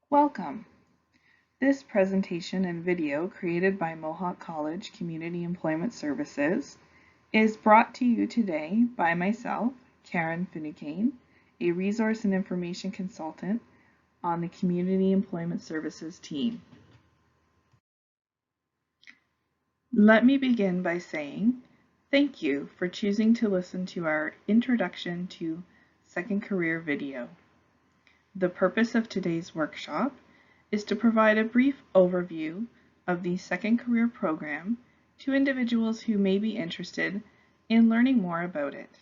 Welcome! This presentation and video created by Mohawk College Community Employment Services is brought to you today by myself, Karen Finucane, a resource and information consultant on the Community Employment Services team. Let me begin by saying thank you for choosing to listen to our Introduction to Second Career video. The purpose of today's workshop is to provide a brief overview of the Second Career Program to individuals who may be interested in learning more about it.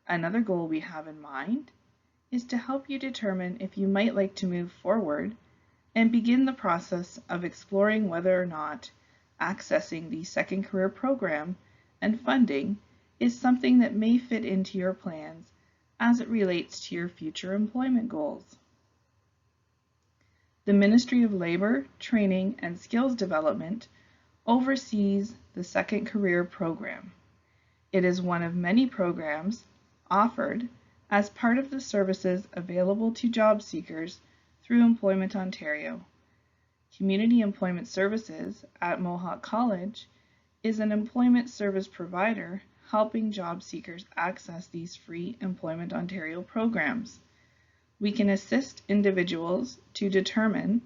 Another goal we have in mind is to help you determine if you might like to move forward and begin the process of exploring whether or not accessing the Second Career Program and funding is something that may fit into your plans as it relates to your future employment goals. The Ministry of Labor, Training and Skills Development oversees the Second Career Program. It is one of many programs offered as part of the services available to job seekers through Employment Ontario. Community Employment Services at Mohawk College is an employment service provider helping job seekers access these free Employment Ontario programs. We can assist individuals to determine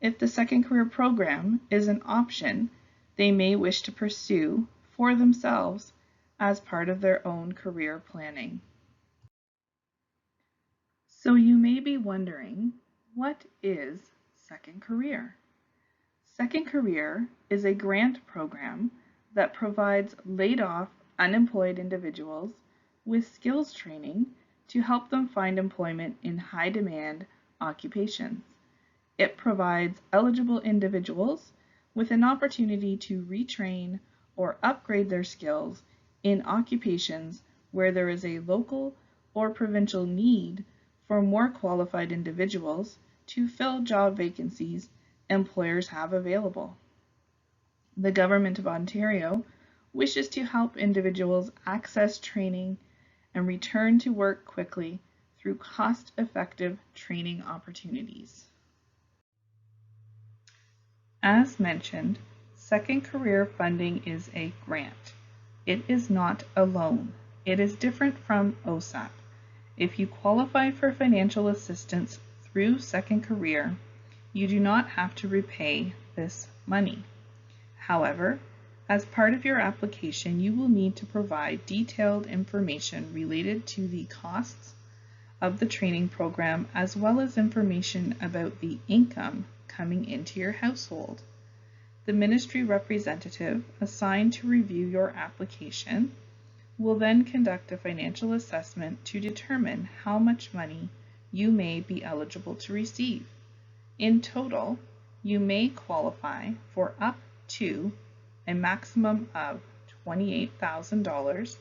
if the Second Career Program is an option they may wish to pursue for themselves as part of their own career planning. So you may be wondering, what is Second Career? Second Career is a grant program that provides laid-off, unemployed individuals with skills training to help them find employment in high-demand occupations. It provides eligible individuals with an opportunity to retrain or upgrade their skills in occupations where there is a local or provincial need for more qualified individuals to fill job vacancies employers have available. The Government of Ontario wishes to help individuals access training and return to work quickly through cost-effective training opportunities. As mentioned, Second Career funding is a grant. It is not a loan. It is different from OSAP. If you qualify for financial assistance through Second Career, you do not have to repay this money. However, as part of your application, you will need to provide detailed information related to the costs of the training program, as well as information about the income coming into your household. The ministry representative assigned to review your application will then conduct a financial assessment to determine how much money you may be eligible to receive. In total, you may qualify for up to a maximum of $28,000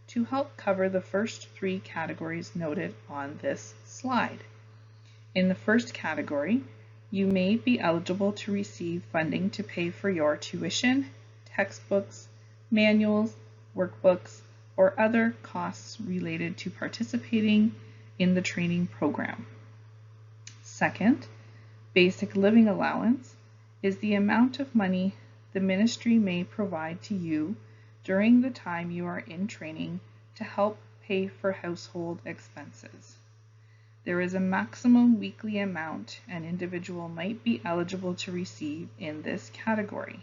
to help cover the first three categories noted on this slide. In the first category, you may be eligible to receive funding to pay for your tuition, textbooks, manuals, workbooks, or other costs related to participating in the training program. Second, basic living allowance is the amount of money the ministry may provide to you during the time you are in training to help pay for household expenses. There is a maximum weekly amount an individual might be eligible to receive in this category.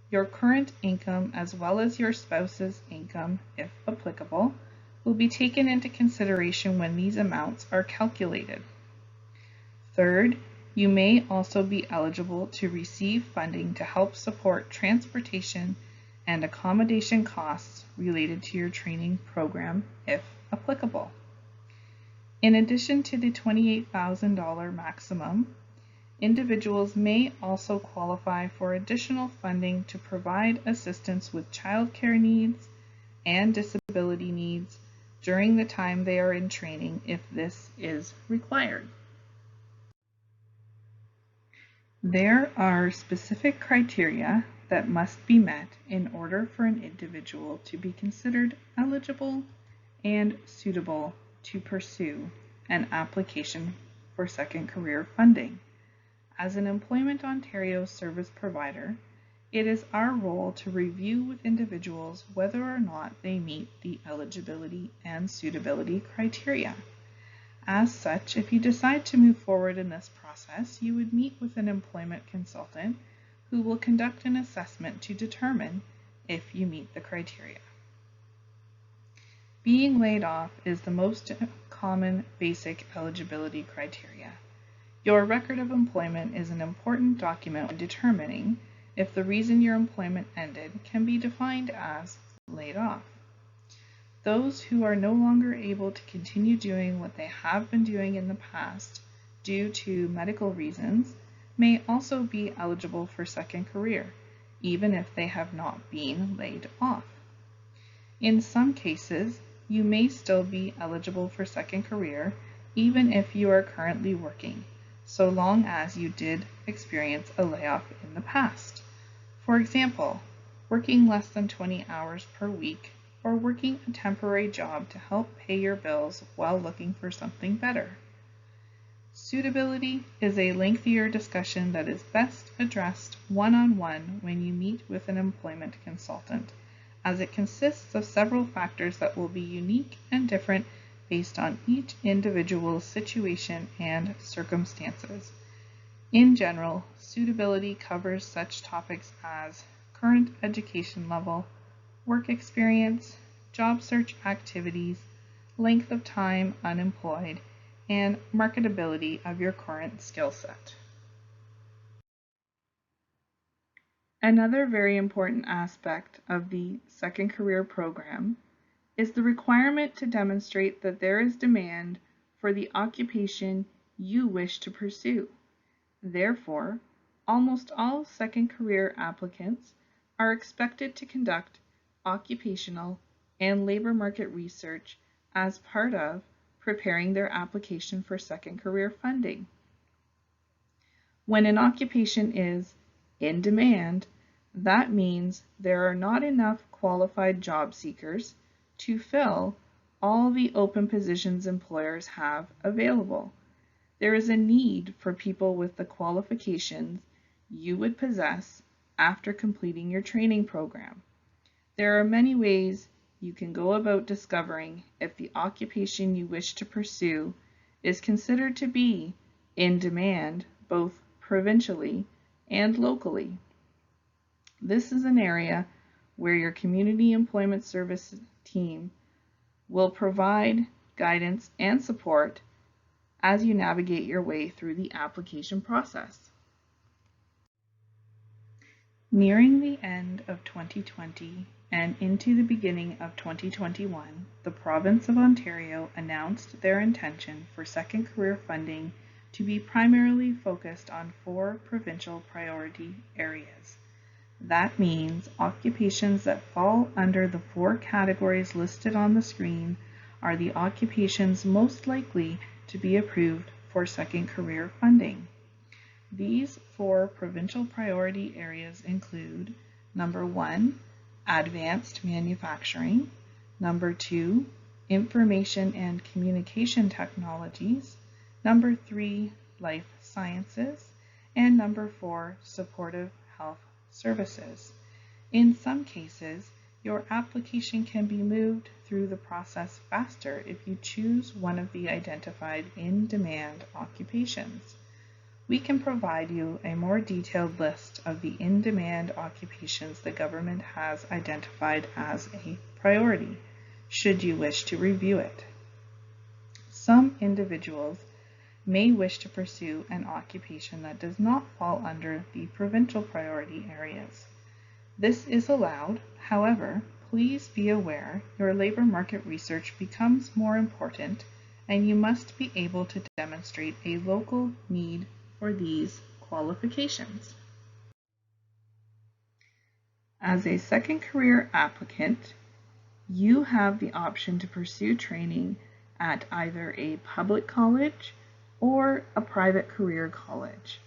Your current income, as well as your spouse's income, if applicable, will be taken into consideration when these amounts are calculated. Third, you may also be eligible to receive funding to help support transportation and accommodation costs related to your training program, if applicable. In addition to the $28,000 maximum, individuals may also qualify for additional funding to provide assistance with childcare needs and disability needs during the time they are in training if this is required. There are specific criteria that must be met in order for an individual to be considered eligible and suitable to pursue an application for Second Career funding. As an Employment Ontario service provider, it is our role to review with individuals whether or not they meet the eligibility and suitability criteria. As such, if you decide to move forward in this process, you would meet with an employment consultant who will conduct an assessment to determine if you meet the criteria. Being laid off is the most common basic eligibility criteria. Your record of employment is an important document when determining if the reason your employment ended can be defined as laid off. Those who are no longer able to continue doing what they have been doing in the past due to medical reasons may also be eligible for second career, even if they have not been laid off. In some cases, you may still be eligible for second career even if you are currently working, so long as you did experience a layoff in the past. For example, working less than 20 hours per week or working a temporary job to help pay your bills while looking for something better. Suitability is a lengthier discussion that is best addressed one-on-one when you meet with an employment consultant, as it consists of several factors that will be unique and different based on each individual's situation and circumstances. In general, suitability covers such topics as current education level, work experience, job search activities, length of time unemployed, and marketability of your current skill set. Another very important aspect of the Second Career Program is the requirement to demonstrate that there is demand for the occupation you wish to pursue. Therefore, almost all second career applicants are expected to conduct occupational and labor market research as part of preparing their application for second career funding. When an occupation is in demand, that means there are not enough qualified job seekers to fill all the open positions employers have available. There is a need for people with the qualifications you would possess after completing your training program. There are many ways you can go about discovering if the occupation you wish to pursue is considered to be in demand both provincially and locally. This is an area where your community employment service team will provide guidance and support as you navigate your way through the application process. Nearing the end of 2020 and into the beginning of 2021, the Province of Ontario announced their intention for second career funding to be primarily focused on 4 provincial priority areas. That means occupations that fall under the 4 categories listed on the screen are the occupations most likely to be approved for second career funding. These 4 provincial priority areas include number 1, advanced manufacturing, number 2, information and communication technologies, number 3, life sciences, and number 4, supportive health services. In some cases, your application can be moved through the process faster if you choose one of the identified in-demand occupations. We can provide you a more detailed list of the in-demand occupations the government has identified as a priority, should you wish to review it. Some individuals may wish to pursue an occupation that does not fall under the provincial priority areas. This is allowed. However, please be aware your labor market research becomes more important and you must be able to demonstrate a local need for these qualifications. As a second career applicant, you have the option to pursue training at either a public college or a private career college.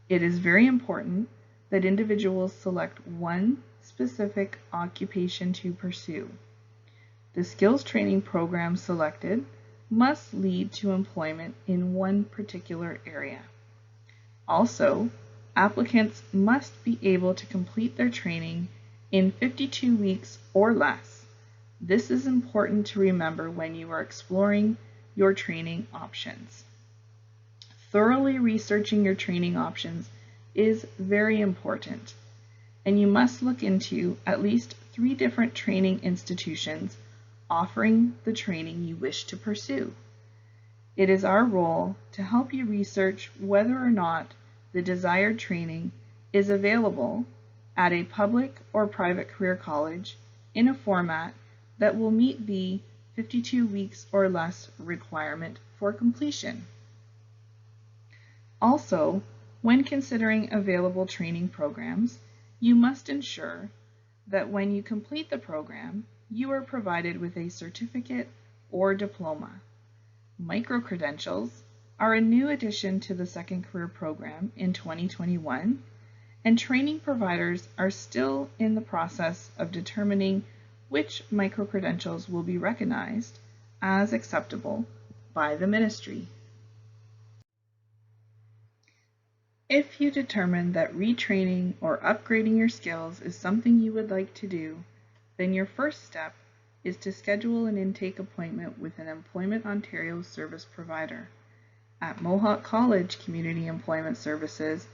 It is very important that individuals select one specific occupation to pursue. The skills training program selected must lead to employment in one particular area. Also, applicants must be able to complete their training in 52 weeks or less. This is important to remember when you are exploring your training options. Thoroughly researching your training options is very important, and you must look into at least 3 different training institutions offering the training you wish to pursue. It is our role to help you research whether or not the desired training is available at a public or private career college in a format that will meet the 52 weeks or less requirement for completion. Also, when considering available training programs, you must ensure that when you complete the program, you are provided with a certificate or diploma. Micro-credentials are a new addition to the Second Career Program in 2021, and training providers are still in the process of determining which micro-credentials will be recognized as acceptable by the ministry. If you determine that retraining or upgrading your skills is something you would like to do, then your first step is to schedule an intake appointment with an Employment Ontario service provider. At Mohawk College Community Employment Services,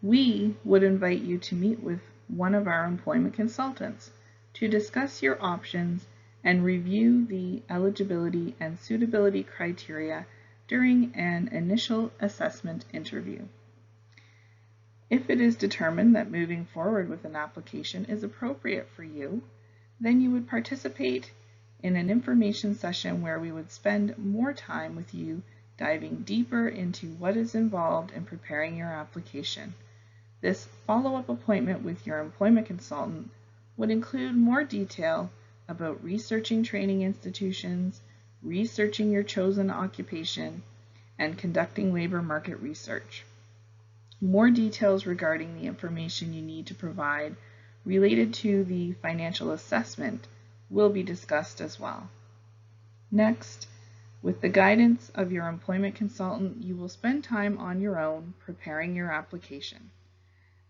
we would invite you to meet with one of our employment consultants to discuss your options and review the eligibility and suitability criteria during an initial assessment interview. If it is determined that moving forward with an application is appropriate for you, then you would participate in an information session where we would spend more time with you diving deeper into what is involved in preparing your application. This follow-up appointment with your employment consultant would include more detail about researching training institutions, researching your chosen occupation, and conducting labor market research. More details regarding the information you need to provide related to the financial assessment will be discussed as well. Next, with the guidance of your employment consultant, you will spend time on your own preparing your application.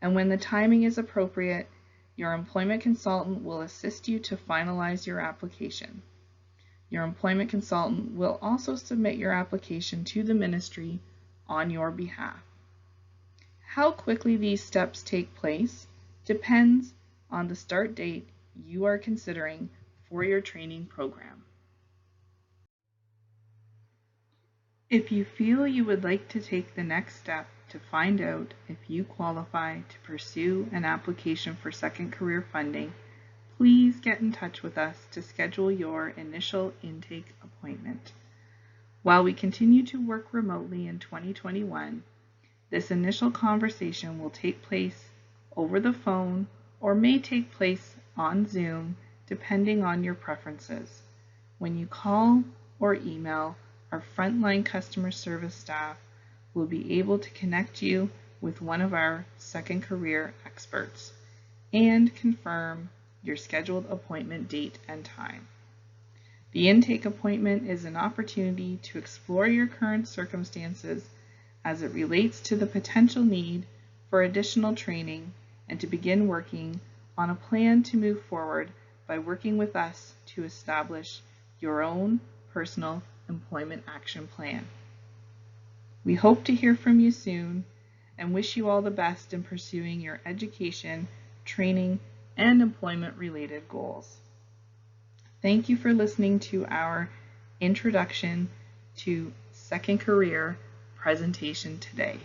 And when the timing is appropriate, your employment consultant will assist you to finalize your application. Your employment consultant will also submit your application to the ministry on your behalf. How quickly these steps take place depends on the start date you are considering for your training program. If you feel you would like to take the next step to find out if you qualify to pursue an application for Second Career Funding, please get in touch with us to schedule your initial intake appointment. While we continue to work remotely in 2021, this initial conversation will take place over the phone or may take place on Zoom depending on your preferences. When you call or email, our frontline customer service staff will be able to connect you with one of our Second Career experts and confirm your scheduled appointment date and time. The intake appointment is an opportunity to explore your current circumstances as it relates to the potential need for additional training and to begin working on a plan to move forward by working with us to establish your own personal employment action plan. We hope to hear from you soon and wish you all the best in pursuing your education, training, and employment-related goals. Thank you for listening to our introduction to Second Career presentation today.